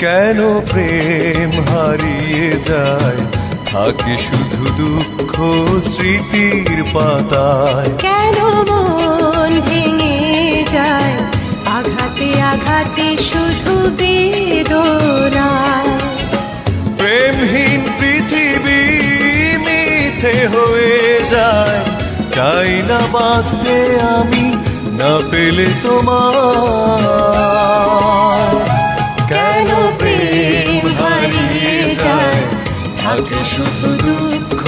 কেন প্রেম হারিয়ে যায়, থাকে শুধু দুঃখ স্মৃতির পাতায়। কেন মন ভেঙে যায়, আঘাতে আঘাতে শুধু বেদনায়। প্রেমহীন পৃথিবী মিথ্যে হয়ে যায়, চাই না বাঁচতে আমি না পেলে তোমার। কেন প্রেম হারিয়ে যায়, থাকে শুধু দুঃখ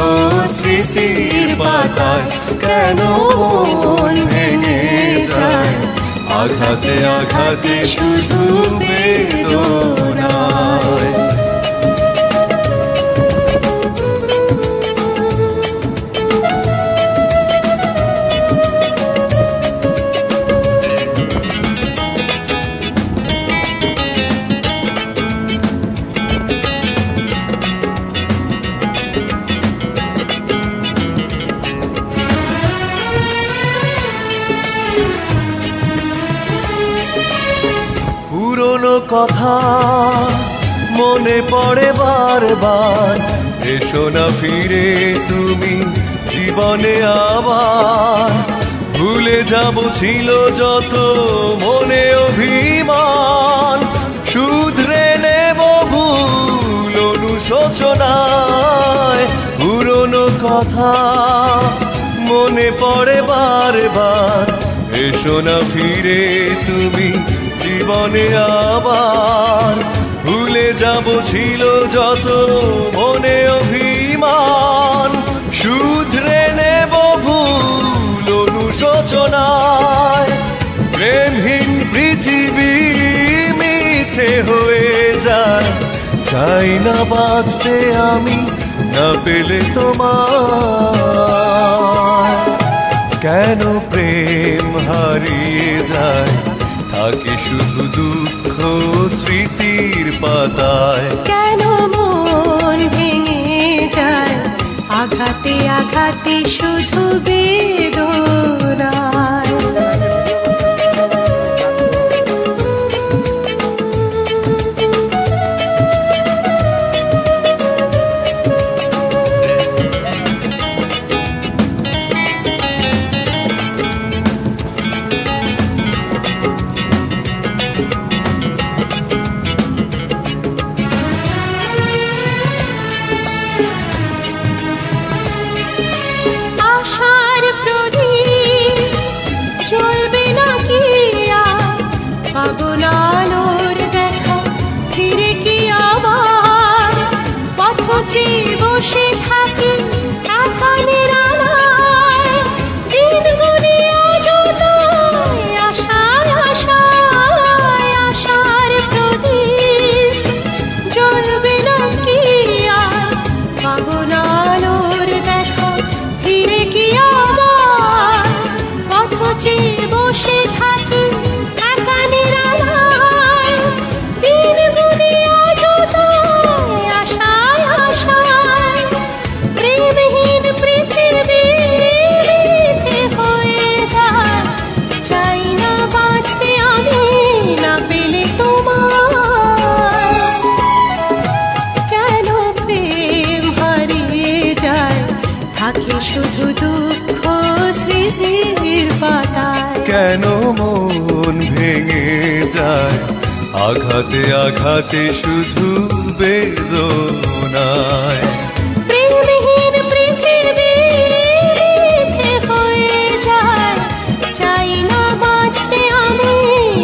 স্মৃতির পাতায়। কেন মন ভেঙে যায়, আঘাতে আঘাতে শুধু বেদনায়। পুরনো কথা মনে পড়ে বারবার, এসো না ফিরে তুমি জীবনে আবার। ভুলে যাব ছিল যত মনে অভিমান, শুধরে নেব ভুল অনুশোচনায়। পুরনো কথা মনে পড়ে বারবার, এসো না ফিরে তুমি জীবনে আবার। ভুলে যাব ছিল যত মনে অভিমান, শুধরে নেব ভুল অনুশোচনায়। প্রেমহীন পৃথিবী মিথ্যে হয়ে যায়, চাই না বাঁচতে আমি না পেলে তোমার। কেন প্রেম হারিয়ে যায়, থাকে শুধু দুঃখ স্মৃতির পাতায়। কেন মন ভেঙে যায়, আঘাতে আঘাতে শুধু বেদনায়। বসে থাকি একা নিরালায়, দিন গুনিয়া যতই আশায় আশায়। আশার প্রদীপ জ্বলবে না কি আর, পাবো না আলোর দেখা ফিরে কি আবার। পথ চেয়ে বসে থাকি একা নিরালায়, দিন গুনিয়া যতই আশায় আশায়। প্রেমহীন পৃথিবী মিথ্যে হয়ে যায়, চাই না বাঁচতে আমি না পেলে তোমার। কেন প্রেম হারিয়ে যায়, থাকে শুধু দুঃখ স্মৃতির পাতায়। কেন মন ভেঙে যায়, আঘাতে আঘাতে শুধু বেদনায়। প্রেমহীন পৃথিবী মিথ্যে হয়ে যায়, চাই না বাঁচতে আমি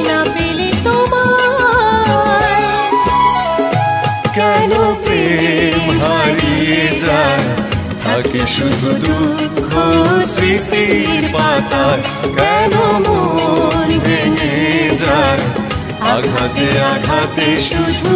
না পেলে তোমার। কেন প্রেম হারিয়ে যায়, থাকে শুধু দুঃখ স্মৃতির পাতায়। কেন মন ভেঙে যায়, আঘাতে আঘাতে শুধু